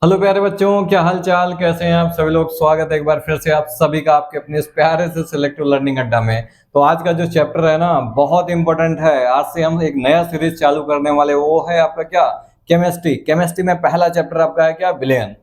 Hello प्यारे बच्चों, क्या हाल चाल, कैसे हैं आप सभी लोग। स्वागत है एक बार फिर से आप सभी का आपके अपने इस प्यारे से सिलेक्टिव लर्निंग अड्डा में। तो आज का जो चैप्टर है ना, बहुत इंपॉर्टेंट है। आज से हम एक नया सीरीज चालू करने वाले, वो है आपका क्या, केमिस्ट्री। केमिस्ट्री में पहला चैप्टर आपका है क्या, विलेन।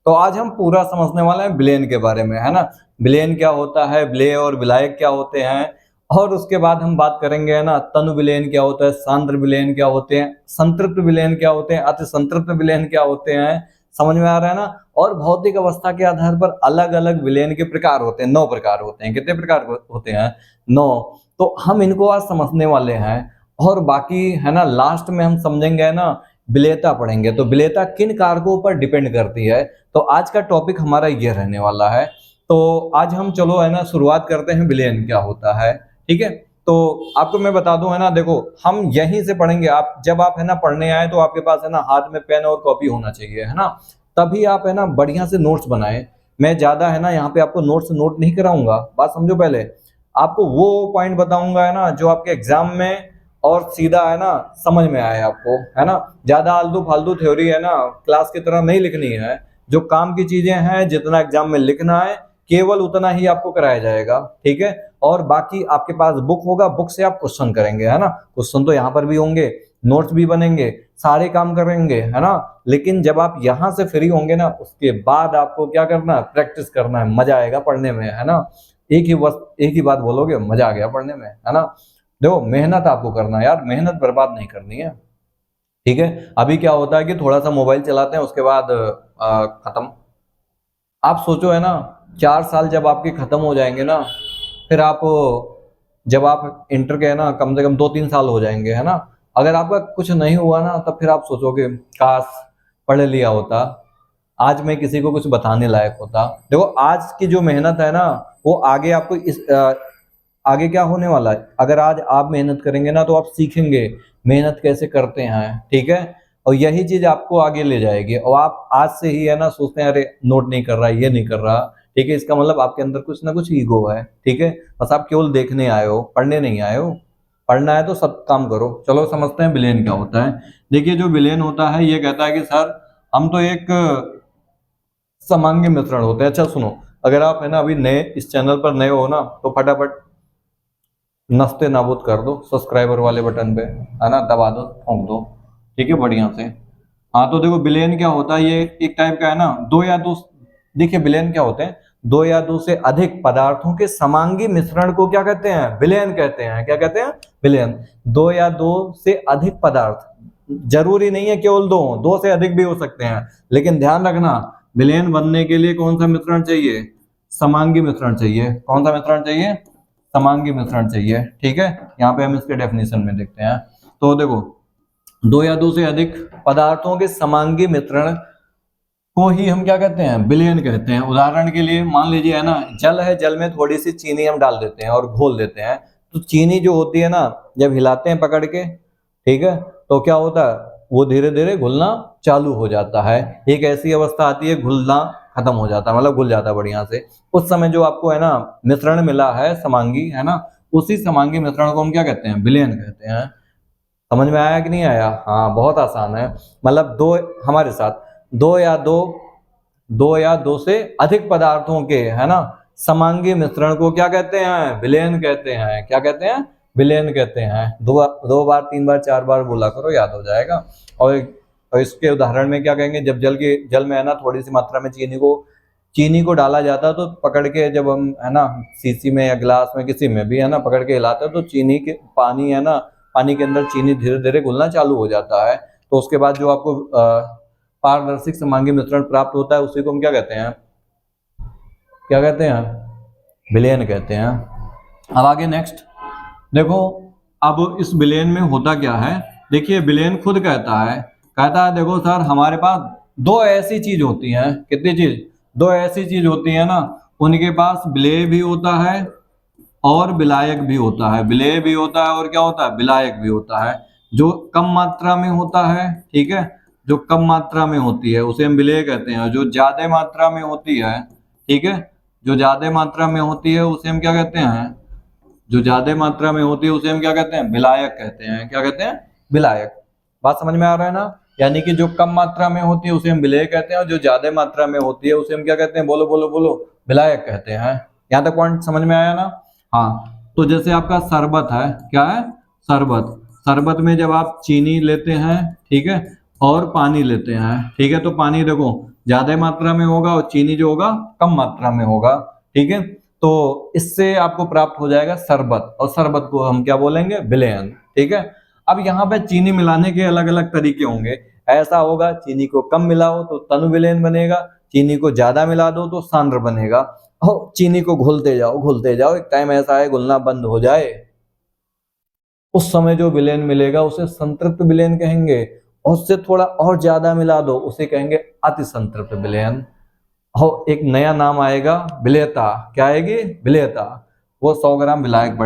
तो आज हम पूरा समझने वाले हैं विलेन के बारे में, है ना। विलेन क्या होता है, विलेय और विलायक क्या होते हैं, और उसके बाद हम बात करेंगे है ना, तनु विलेन क्या होता है, सांद्र विलेन क्या होते हैं, संतृप्त विलेन क्या होते हैं, अति संतृप्त विलेन क्या होते हैं। समझ में आ रहा है ना। और भौतिक अवस्था के आधार पर अलग अलग विलेन के प्रकार होते हैं, 9 प्रकार होते हैं। कितने प्रकार होते हैं, 9। तो हम इनको आज समझने वाले हैं, और बाकी है ना लास्ट में हम समझेंगे है ना, विलेयता पढ़ेंगे। तो विलेयता किन कारकों पर डिपेंड करती है, तो आज का टॉपिक हमारा ये रहने वाला है। तो आज हम चलो है ना शुरुआत करते हैं, विलेयन क्या होता है, ठीक है। तो आपको मैं बता दूं है ना, देखो हम यहीं से पढ़ेंगे। आप जब आप है ना पढ़ने आए तो आपके पास है ना हाथ में पेन और कॉपी होना चाहिए, है ना। तभी आप है ना बढ़िया से नोट्स बनाएं। मैं ज्यादा है ना यहाँ पे आपको नोट्स नोट नहीं कराऊंगा, बात समझो। पहले आपको वो पॉइंट बताऊंगा है ना जो आपके एग्जाम में और सीधा है ना समझ में आए आपको, है ना। ज्यादा आलतू फालतू थ्योरी है ना क्लास की तरह नहीं लिखनी है। जो काम की चीजें हैं, जितना एग्जाम में लिखना है केवल उतना ही आपको कराया जाएगा, ठीक है। और बाकी आपके पास बुक होगा, बुक से आप क्वेश्चन करेंगे, है ना। क्वेश्चन तो यहाँ पर भी होंगे, नोट्स भी बनेंगे, सारे काम करेंगे, है ना। लेकिन जब आप यहाँ से फ्री होंगे ना, उसके बाद आपको क्या करना है, प्रैक्टिस करना है। मजा आएगा पढ़ने में, है ना। एक ही बात बोलोगे, मजा आ गया पढ़ने में, है ना। देखो मेहनत आपको करना है यार, मेहनत बर्बाद नहीं करनी है, ठीक है। अभी क्या होता है कि थोड़ा सा मोबाइल चलाते हैं, उसके बाद खत्म। आप सोचो है ना, 4 साल जब आपके खत्म हो जाएंगे ना, फिर आप जब आप इंटर के है ना कम से कम 2-3 साल हो जाएंगे, है ना। अगर आपका कुछ नहीं हुआ ना, तब फिर आप सोचोगे काश पढ़ लिया होता, आज मैं किसी को कुछ बताने लायक होता। देखो आज की जो मेहनत है ना, वो आगे आपको आगे क्या होने वाला है। अगर आज आप मेहनत करेंगे ना, तो आप सीखेंगे मेहनत कैसे करते हैं, ठीक है। और यही चीज आपको आगे ले जाएगी। और आप आज से ही है ना सोचते हैं अरे नोट नहीं कर रहा, ये नहीं कर रहा, ठीक है। इसका मतलब आपके अंदर कुछ ना कुछ ईगो है, ठीक है। बस आप केवल देखने आए हो, पढ़ने नहीं आए हो। पढ़ना है तो सब काम करो। चलो समझते हैं विलेन क्या होता है। देखिए जो विलेन होता है, ये कहता है कि सर हम तो एक समांगी मिश्रण होते हैं। अच्छा सुनो, अगर आप है ना अभी नए इस चैनल पर नए हो ना, तो फटाफट नस्ते नाबूद कर दो सब्सक्राइबर वाले बटन पे, है ना, दबा दो, ठोक दो, ठीक है, बढ़िया से। हाँ तो देखो विलेन क्या होता है, ये एक टाइप का है ना, दो या दो। देखिए विलेन क्या होते हैं, दो या दो से अधिक पदार्थों के समांगी मिश्रण को क्या कहते हैं, विलेन कहते हैं। क्या कहते हैं, विलेन। दो या दो से अधिक पदार्थ, जरूरी नहीं है केवल दो से अधिक भी हो सकते हैं। लेकिन ध्यान रखना, विलेन बनने के लिए कौन सा मिश्रण चाहिए, समांगी मिश्रण चाहिए। कौन सा मिश्रण चाहिए, समांगी मिश्रण चाहिए, ठीक है। यहाँ पे हम इसके डेफिनेशन में देखते हैं। तो देखो दो या दो से अधिक पदार्थों के समांगी मिश्रण को ही हम क्या कहते हैं, विलेन कहते हैं। उदाहरण के लिए मान लीजिए है ना, जल है, जल में थोड़ी सी चीनी हम डाल देते हैं और घोल देते हैं। तो चीनी जो होती है ना, जब हिलाते हैं पकड़ के, ठीक है, तो क्या होता है, वो धीरे धीरे घुलना चालू हो जाता है। एक ऐसी अवस्था आती है घुलना खत्म हो जाता है, मतलब घुल जाता है बढ़िया से। उस समय जो आपको है ना मिश्रण मिला है समांगी, है ना, उसी समांगी मिश्रण को हम क्या कहते हैं, विलेन कहते हैं। समझ में आया कि नहीं आया। हाँ बहुत आसान है। मतलब दो, हमारे साथ दो या दो, दो या दो से अधिक पदार्थों के है ना समांगी मिश्रण को क्या कहते हैं, विलेन कहते हैं। क्या कहते हैं, विलेन कहते हैं। दो बार 3 बार 4 बार बोला करो, याद हो जाएगा। और इसके उदाहरण में क्या कहेंगे, जब जल में है ना थोड़ी सी मात्रा में चीनी को डाला जाता है, तो पकड़ के जब हम है ना शीशी में या गिलास में किसी में भी है ना पकड़ के हिलाते हैं, तो चीनी के पानी है ना, पानी के अंदर चीनी धीरे धीरे घुलना चालू हो जाता है। तो उसके बाद जो आपको पारदर्शी समांगी मिश्रण प्राप्त होता है, उसी को हम क्या कहते हैं, क्या कहते हैं, विलेन कहते हैं। अब आगे नेक्स्ट देखो, अब इस विलेन में होता क्या है। देखिए विलेन खुद कहता है देखो सर हमारे पास दो ऐसी चीज होती हैं। कितनी चीज, दो ऐसी चीज होती है ना, उनके पास विलेय भी होता है और विलायक भी होता है। विलेय भी होता है और क्या होता है, विलायक भी होता है। जो कम मात्रा में होता है, ठीक है, जो कम मात्रा में होती है उसे हम विलेय कहते हैं। और जो ज्यादा मात्रा में होती है, ठीक है, जो ज्यादा मात्रा में होती है उसे हम क्या कहते हैं, जो ज्यादा मात्रा में होती है उसे हम क्या कहते हैं, विलायक कहते हैं। क्या कहते हैं, विलायक। बात समझ में आ रहा है ना। यानी कि जो कम मात्रा में होती है उसे हम विलेय कहते हैं, और जो ज्यादा मात्रा में होती है उसे हम क्या कहते हैं, बोलो बोलो बोलो, विलायक कहते हैं। यहाँ तक पॉइंट समझ में आया ना? हाँ, तो जैसे आपका शरबत है, क्या है, शरबत। शरबत में जब आप चीनी लेते हैं, ठीक है, और पानी लेते हैं, ठीक है, तो पानी देखो ज्यादा मात्रा में होगा और चीनी जो होगा कम मात्रा में होगा, ठीक है, तो इससे आपको प्राप्त हो जाएगा शरबत, और शरबत को हम क्या बोलेंगे, विलयन, ठीक है। अब यहाँ पे चीनी मिलाने के अलग अलग तरीके होंगे। ऐसा होगा, चीनी को कम मिलाओ तो तनु विलयन बनेगा, चीनी को ज्यादा मिला दो तो सांद्र बनेगा, और चीनी को घुलते जाओ, एक टाइम ऐसा है घुलना बंद हो जाए, उस समय जो विलयन मिलेगा उसे संतृप्त विलयन कहेंगे, और उससे थोड़ा और ज्यादा मिला दो उसे कहेंगे अति संतृप्त विलयन। और एक नया नाम आएगा विलेयता, क्या आएगी, विलेयता, वो 100 ग्राम विलायक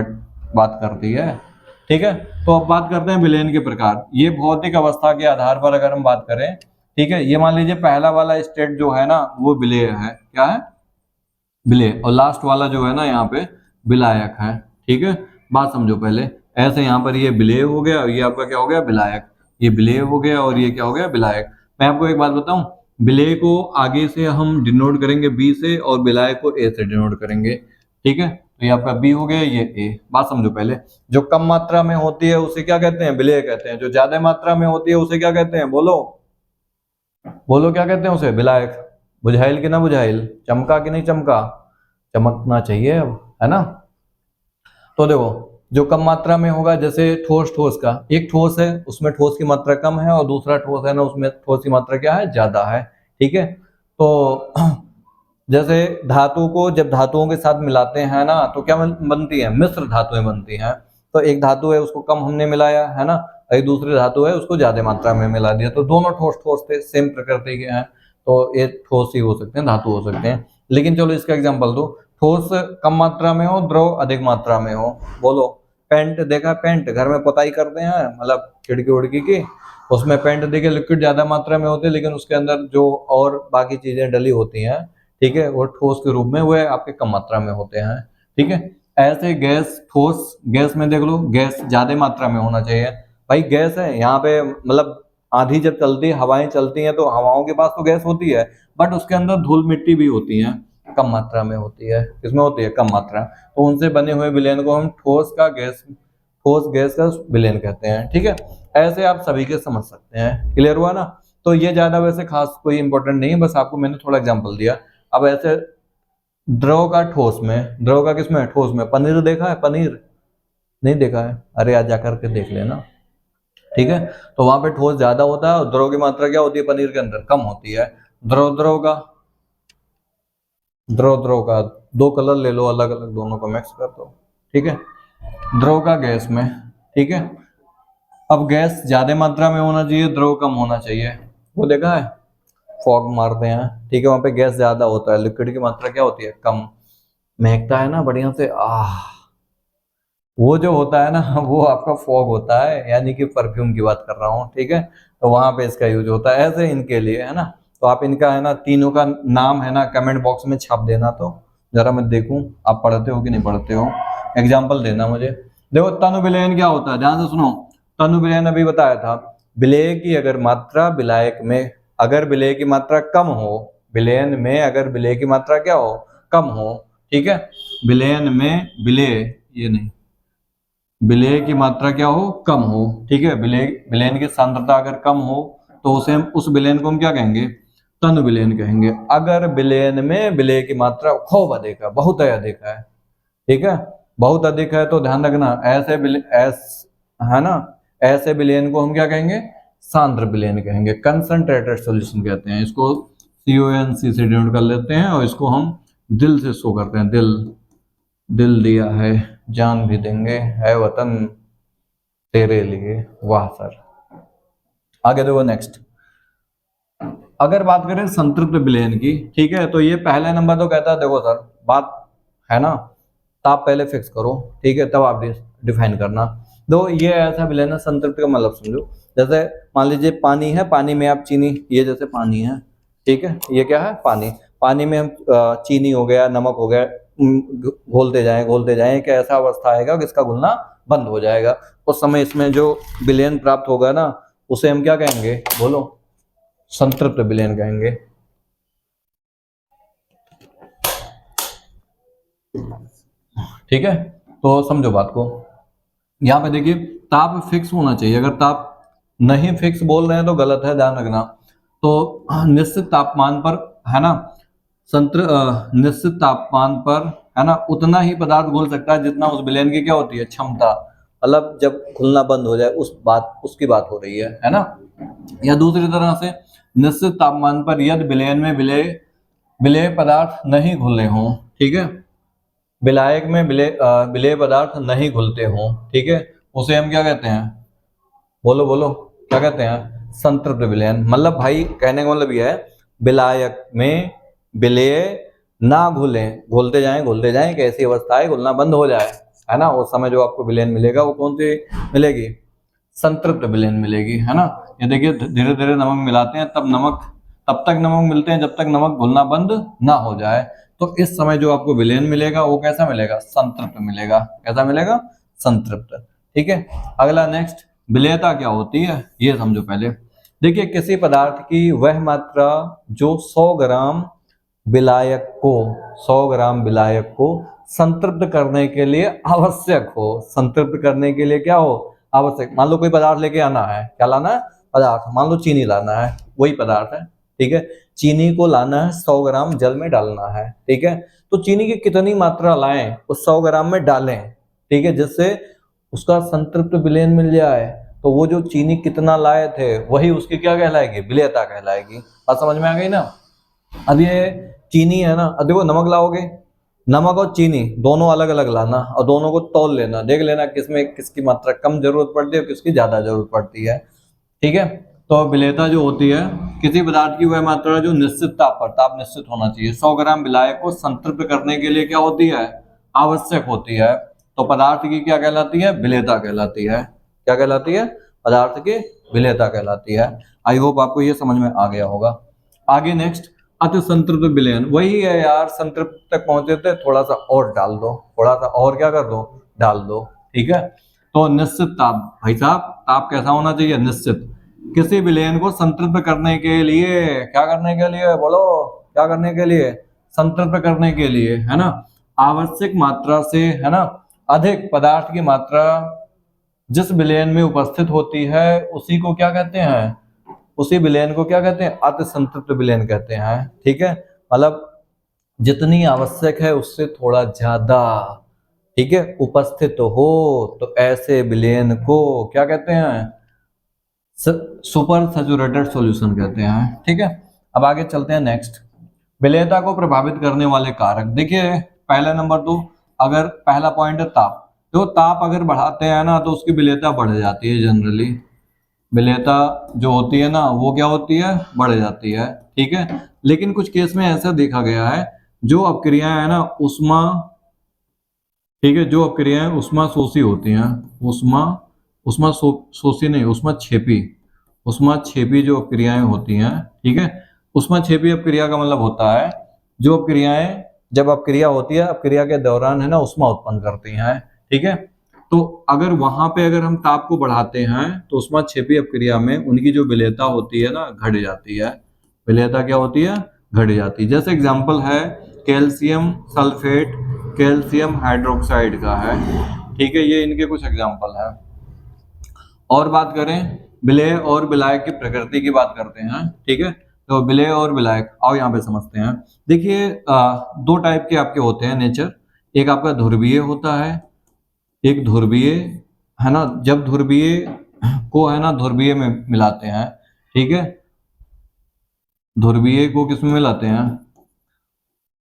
बात करती है, ठीक है। तो अब बात करते हैं विलयन के प्रकार। ये भौतिक अवस्था के आधार पर अगर हम बात करें, ठीक है, ये मान लीजिए पहला वाला स्टेट जो है ना वो विलेय है, क्या है, विलेय, और लास्ट वाला जो है ना यहाँ पे विलायक है, ठीक है। बात समझो पहले, ऐसे यहाँ पर ये विलेय हो गया और ये आपका क्या हो गया, विलायक, ये विलेय हो गया और ये क्या हो गया, विलायक। मैं आपको एक बात बताऊं, विलेय को आगे से हम डिनोट करेंगे बी से और विलायक को ए से डिनोट करेंगे, ठीक है। तो ये आपका बी हो गया, ये ए। बात समझो पहले, जो कम मात्रा में होती है उसे क्या कहते हैं, विलेय कहते हैं, जो ज्यादा मात्रा में होती है उसे क्या कहते हैं, बोलो बोलो, क्या कहते हैं उसे, विलायक। बुझाइल कि ना बुझाइल, चमका कि नहीं चमका, चमकना चाहिए अब, है ना। तो देखो, जो कम मात्रा में होगा, जैसे ठोस का, एक ठोस है उसमें ठोस की मात्रा कम है और दूसरा ठोस है ना उसमें ठोस की मात्रा क्या है, ज्यादा है, ठीक है। तो जैसे धातु को जब धातुओं के साथ मिलाते हैं ना तो क्या बनती है, मिश्र धातुएं बनती हैं। तो एक धातु है उसको कम हमने मिलाया है ना, एक दूसरी धातु है उसको ज्यादा मात्रा में मिला दिया, तो दोनों ठोस थे, सेम प्रकृति के हैं, तो ये ठोस ही हो सकते हैं, धातु हो सकते हैं। लेकिन चलो इसका एग्जांपल दो, ठोस कम मात्रा में हो, द्रव अधिक मात्रा में हो, बोलो। पेंट देखा, पेंट घर में पोताई करते हैं, मतलब खिड़की उड़की की, उसमें पेंट देखिए लिक्विड ज्यादा मात्रा में होते हैं लेकिन उसके अंदर जो और बाकी चीजें डली होती हैं, ठीक है, वो ठोस के रूप में वो आपके कम मात्रा में होते हैं, ठीक है। ऐसे गैस, ठोस गैस में देख लो, गैस ज्यादा मात्रा में होना चाहिए, भाई गैस है यहाँ पे, मतलब आंधी जब चलती है, हवाएं चलती हैं, तो हवाओं के पास तो गैस होती है, बट उसके अंदर धूल मिट्टी भी होती है, कम मात्रा में होती है, किसमें होती है, कम मात्रा। तो उनसे बने हुए विलयन को हम ठोस गैस का विलयन कहते हैं, ठीक है। ऐसे आप सभी के समझ सकते हैं, क्लियर हुआ ना। तो ये ज्यादा वैसे खास कोई इंपॉर्टेंट नहीं है, बस आपको मैंने थोड़ा एग्जांपल दिया। अब ऐसे द्रव का ठोस में, द्रव का किसमें, ठोस में। पनीर देखा है, पनीर नहीं देखा है, अरे आज जाकर के देख लेना, ठीक है। तो वहां पे ठोस ज्यादा होता है और द्रव की मात्रा क्या होती है पनीर के अंदर, कम होती है। द्रव का दो कलर ले लो अलग अलग, दोनों को मिक्स कर दो, ठीक है। द्रव का गैस में, ठीक है। अब गैस ज्यादा मात्रा में होना चाहिए, द्रव कम होना चाहिए, वो देखा है, फॉग मारते हैं, ठीक है, वहां पे गैस ज्यादा होता है, लिक्विड की मात्रा क्या होती है, कम। महकता है ना बढ़िया से, वो जो होता है ना वो आपका फॉग होता है, यानी कि परफ्यूम की बात कर रहा हूँ, ठीक है। तो वहां पे इसका यूज होता है, ऐसे इनके लिए, है ना। तो आप इनका है ना तीनों का नाम है ना कमेंट बॉक्स में छाप देना, तो जरा मैं देखूं आप पढ़ते हो कि नहीं पढ़ते हो, एग्जाम्पल देना मुझे। देखो, तनु विलयन क्या होता है, ध्यान से सुनो। तनु विलयन अभी बताया था, विलेय की अगर मात्रा विलायक में, अगर विलेय की मात्रा कम हो, विलयन में अगर विलेय की मात्रा क्या हो, कम हो, ठीक है। विलयन में विलेय, ये नहीं, विलेय की मात्रा क्या हो, कम हो, ठीक है। विलयन की सांद्रता अगर कम हो तो उसे हम, उस विलयन को हम क्या कहेंगे, तनु विलयन कहेंगे। अगर विलयन में विलेय की मात्रा खूब अधिक है, बहुत अधिक है, ठीक है, बहुत अधिक है, तो ध्यान रखना है ना, ऐसे विलयन को हम क्या कहेंगे, सांद्र विलयन कहेंगे, कंसंट्रेटेड सॉल्यूशन कहते हैं इसको। CONC से डिनोट कर लेते हैं और इसको हम दिल से शो करते हैं, दिल दिया है जान भी देंगे, है वतन तेरे लिए, वाह सर। आगे देखो नेक्स्ट, अगर बात करें संतृप्त विलयन की, ठीक है, तो ये पहला नंबर तो कहता है, देखो सर बात है ना, ताप पहले फिक्स करो, ठीक है, तब आप डिफाइन करना। दो, ये ऐसा विलयन है, संतृप्त का मतलब समझो, जैसे मान लीजिए पानी है, पानी में आप चीनी, ये जैसे पानी है, ठीक है, ये क्या है, पानी, पानी में हम चीनी हो गया, नमक हो गया, घोलते जाएं, एक ऐसा अवस्था आएगा कि इसका घुलना बंद हो जाएगा, उस समय इसमें जो विलयन प्राप्त होगा ना उसे हम क्या कहेंगे, बोलो, संतृप्त विलयन कहेंगे। ठीक है, तो समझो बात को। यहाँ पे देखिए ताप फिक्स होना चाहिए, अगर ताप नहीं फिक्स बोल रहे हैं तो गलत है, ध्यान रखना। तो निश्चित तापमान पर, है ना, निश्चित तापमान पर, है ना, उतना ही पदार्थ घुल सकता है जितना उस विलयन की क्या होती है, क्षमता। मतलब जब घुलना बंद हो जाए उसकी बात हो रही है ना। या दूसरी तरह से निश्चित तापमान पर यदि विलयन में विलेय पदार्थ नहीं घुले हों, ठीक है, विलायक में विलेय पदार्थ नहीं घुलते हों, ठीक है, उसे हम क्या कहते हैं, बोलो बोलो, क्या कहते हैं, संतृप्त विलयन। मतलब भाई कहने का मतलब यह है, विलायक में विलेय ना घुले, घुलते जाएं, एक ऐसी अवस्था है घुलना बंद हो जाए, है ना, उस समय जो आपको विलयन मिलेगा वो कौन सी मिलेगी, संतृप्त विलयन मिलेगी, है ना। ये देखिए धीरे धीरे नमक मिलाते हैं, तब तक नमक मिलते हैं जब तक नमक घुलना बंद ना हो जाए। तो इस समय जो आपको विलयन मिलेगा वो कैसा मिलेगा, संतृप्त मिलेगा। कैसा मिलेगा, संतृप्त। ठीक है, अगला नेक्स्ट, विलेयता क्या होती है ये समझो पहले। देखिए किसी पदार्थ की वह मात्रा जो 100 ग्राम विलायक को संतृप्त करने के लिए आवश्यक हो, संतृप्त करने के लिए क्या हो, आवश्यक। मान लो कोई पदार्थ लेके आना है, क्या लाना है, पदार्थ, मान लो चीनी लाना है, वही पदार्थ है, ठीक है, चीनी को लाना है, 100 ग्राम जल में डालना है, ठीक है। तो चीनी की कितनी मात्रा लाएं, उस 100 ग्राम में डालें, ठीक है, जिससे उसका संतृप्त विलयन मिल जाए। तो वो जो चीनी कितना लाए थे वही उसकी क्या कहलाएगी, विलेयता कहलाएगी। बात समझ में आ गई ना। अब ये चीनी है ना, अब देखो नमक लाओगे, नमक और चीनी दोनों अलग अलग लाना और दोनों को तौल लेना, देख लेना किसमें किसकी मात्रा कम जरूरत पड़ती है और किसकी ज्यादा जरूरत पड़ती है, ठीक है। तो विलेयता जो होती है, किसी पदार्थ की वह मात्रा जो निश्चित ताप निश्चित होना चाहिए, 100 ग्राम विलायक को संतृप्त करने के लिए क्या होती है, आवश्यक होती है। तो पदार्थ की क्या कहलाती है, विलेयता कहलाती है। क्या कहलाती है, पदार्थ की विलेयता कहलाती है। आई होप आपको ये समझ में आ गया होगा। आगे नेक्स्ट, अति संतृप्त विलयन। वही है यार, संतृप्त तक पहुंचे थे, थोड़ा सा और डाल दो, थोड़ा सा और क्या कर दो, डाल दो, ठीक है। तो निश्चित ताप, भाई साहब ताप कैसा होना चाहिए, निश्चित। किसी विलयन को संतृप्त करने के लिए, क्या करने के लिए, बोलो, क्या करने के लिए, संतृप्त करने के लिए, है ना, आवश्यक मात्रा से, है ना, अधिक पदार्थ की मात्रा जिस विलयन में उपस्थित होती है उसी को क्या कहते हैं, उसी विलयन को क्या कहते हैं, अति संतृप्त विलयन कहते हैं, ठीक है। मतलब जितनी आवश्यक है उससे थोड़ा ज्यादा, ठीक है, उपस्थित हो, तो ऐसे विलयन को क्या कहते हैं, सुपर सैचुरेटेड सॉल्यूशन कहते हैं, ठीक है। अब आगे चलते हैं नेक्स्ट, विलेयता को प्रभावित करने वाले कारक। देखिए पहला नंबर तो, अगर पहला पॉइंट है ताप, तो ताप अगर बढ़ाते हैं ना तो उसकी विलेयता बढ़ जाती है, जनरली विलेयता जो होती है ना वो क्या होती है, बढ़ जाती है, ठीक है। लेकिन कुछ केस में ऐसा देखा गया है, जो अपक्रियाएं है ना उष्मा, ठीक है, जो अपक्रियाएं उष्मा शोषी होती हैं, शोषी नहीं, उष्मा छेपी जो अपक्रियाएं होती हैं, ठीक है। उष्मा छेपी अपक्रिया का मतलब होता है जो अपक्रियाएं, जब अपक्रिया होती है, अपक्रिया के दौरान है ना उष्मा उत्पन्न करती हैं, ठीक है। तो अगर वहां पे अगर हम ताप को बढ़ाते हैं तो उष्मा छेपी अपक्रिया में उनकी जो विलेयता होती है ना घट जाती है। विलेयता क्या होती है, घट जाती है। जैसे एग्जांपल है कैल्शियम सल्फेट, कैल्शियम हाइड्रोक्साइड का है, ठीक है, ये इनके कुछ एग्जांपल है। और बात करें विलेय और विलायक की प्रकृति की बात करते हैं, ठीक है। तो विलेय और विलायक, आओ यहाँ पे समझते हैं। देखिए दो टाइप के आपके होते हैं नेचर, एक आपका ध्रुवीय होता है, एक ध्रुवीय, है ना। जब ध्रुवीय को है ना ध्रुवीय में मिलाते हैं, ठीक है, ध्रुवीय को किसमें मिलाते हैं,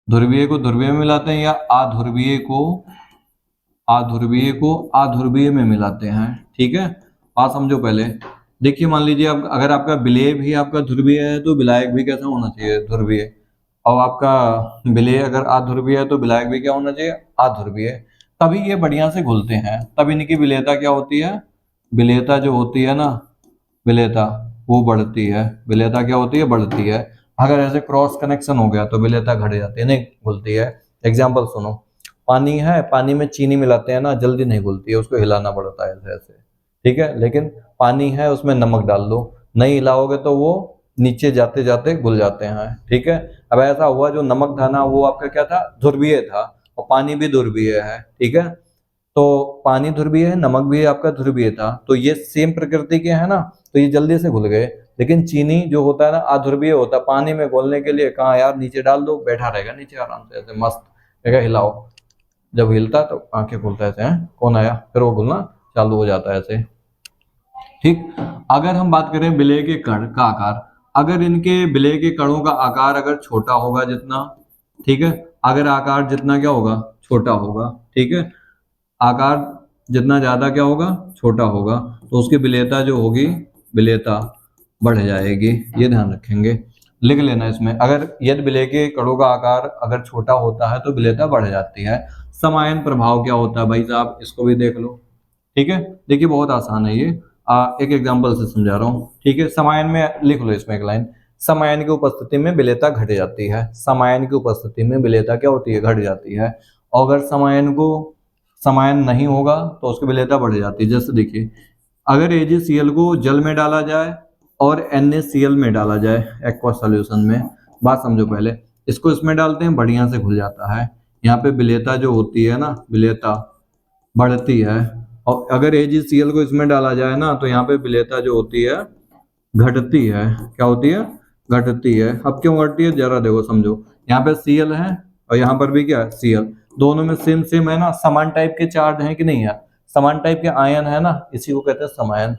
ध्रुवीय को ध्रुवीय में मिलाते हैं, या अध्रुवीय को अध्रुवीय में मिलाते हैं, ठीक है। बात समझो पहले। देखिए मान लीजिए अगर आपका विलेय भी आपका ध्रुवीय है तो विलायक भी कैसा होना चाहिए, ध्रुवीय। और आपका विलेय अगर अध्रुवीय है तो विलायक भी क्या होना चाहिए, अध्रुवीय। तभी ये बढ़िया से घुलते हैं, तब इनकी विलेयता क्या होती है, विलेयता जो होती है ना, विलेयता वो बढ़ती है, विलेयता क्या होती है, बढ़ती है। अगर ऐसे क्रॉस कनेक्शन हो गया तो विलेयता घट जाती है, नहीं घुलती है। एग्जाम्पल सुनो, पानी है, पानी में चीनी मिलाते हैं ना, जल्दी नहीं घुलती है, उसको हिलाना पड़ता है ऐसे ऐसे, ठीक है, लेकिन पानी है उसमें नमक डाल दो, नहीं हिलाओगे तो वो नीचे जाते जाते घुल जाते हैं। ठीक है, अब ऐसा हुआ जो नमक था ना वो आपका क्या था, ध्रुवीय था, और पानी भी ध्रुवीय है। ठीक है, तो पानी ध्रुवीय है, नमक भी आपका ध्रुवीय था, तो ये सेम प्रकृति के हैं ना, तो ये जल्दी से घुल गए। लेकिन चीनी जो होता है ना अध्रुवीय होता है, पानी में घोलने के लिए कहाँ यार, नीचे डाल दो, बैठा रहेगा नीचे आराम से ऐसे मस्त, देखा हिलाओ, जब हिलता तो आंखें खुलता ऐसे हैं, कौन आया, फिर वो घुलना चालू हो जाता है ऐसे। ठीक, अगर हम बात करें विलेय के कण का आकार, अगर इनके विलेय के कणों का आकार अगर छोटा होगा जितना, ठीक है, अगर आकार जितना क्या होगा, छोटा होगा, ठीक है, आकार जितना ज्यादा क्या होगा, छोटा होगा, तो उसकी विलेयता जो होगी, विलेयता बढ़ जाएगी, ये ध्यान रखेंगे, लिख लेना इसमें। अगर यदि विलेय के कणों का आकार अगर छोटा होता है तो विलेयता बढ़ जाती है। समायन प्रभाव क्या होता है भाई साहब, इसको भी देख लो। ठीक है, देखिए बहुत आसान है ये, एक एग्जांपल से समझा रहा हूँ। ठीक है, समायन में लिख लो इसमें एक लाइन, समायन की उपस्थिति में विलेयता घट जाती है। समायन की उपस्थिति में विलेयता क्या होती है, घट जाती है। और अगर समायन नहीं होगा तो उसकी विलेयता बढ़ जाती है। जैसे देखिए, अगर AgCl को जल में डाला जाए और NaCl में डाला जाए एक्वा सॉल्यूशन में, बात समझो पहले, इसको इसमें डालते हैं, बढ़िया से घुल जाता है, यहाँ पे विलेयता जो होती है ना, विलेयता बढ़ती है। और अगर AgCl को इसमें डाला जाए ना तो यहाँ पे विलेयता जो होती है घटती है। क्या होती है, घटती है। अब क्यों घटती है जरा देखो समझो, यहाँ पे Cl है और यहाँ पर भी क्या है, Cl, दोनों में सेम सेम है ना, समान टाइप के चार्ज हैं कि नहीं है, समान टाइप के आयन है ना, इसी को कहते हैं समायन।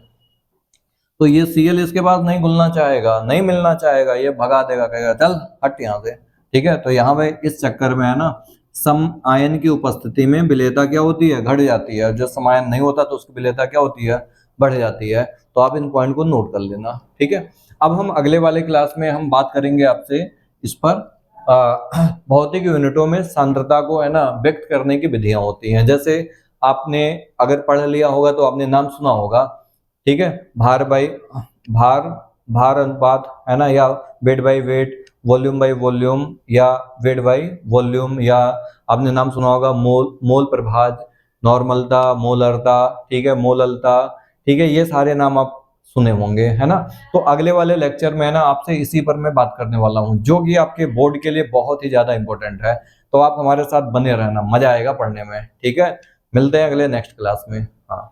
तो ये Cl इसके पास नहीं घुलना चाहेगा, नहीं मिलना चाहेगा, ये भगा देगा, कहेगा चल हट यहाँ से। ठीक है, तो यहाँ पे इस चक्कर में है ना, सम आयन की उपस्थिति में विलेयता क्या होती है, घट जाती है। जो समायन नहीं होता तो उसकी विलेयता क्या होती है, बढ़ जाती है। तो आप इन पॉइंट को नोट कर लेना। ठीक है, अब हम अगले वाले क्लास में हम बात करेंगे आपसे इस पर, भौतिक यूनिटों में सांद्रता को है ना व्यक्त करने की विधियां होती हैं। जैसे आपने अगर पढ़ लिया होगा तो आपने नाम सुना होगा, ठीक है, भार बाई भार, भार अनुपात है ना, या weight by wait, volume by volume, या वेट बाई वॉल्यूम, या आपने नाम सुना होगा मोल प्रभाज, नॉर्मलता, मोलरता, ठीक है, मोललता, ठीक है, ये सारे नाम आप सुने होंगे, है ना। तो अगले वाले लेक्चर में है ना आपसे इसी पर मैं बात करने वाला हूँ, जो कि आपके बोर्ड के लिए बहुत ही ज्यादा इंपॉर्टेंट है। तो आप हमारे साथ बने रहना, मजा आएगा पढ़ने में। ठीक है, मिलते हैं अगले नेक्स्ट क्लास में। हाँ।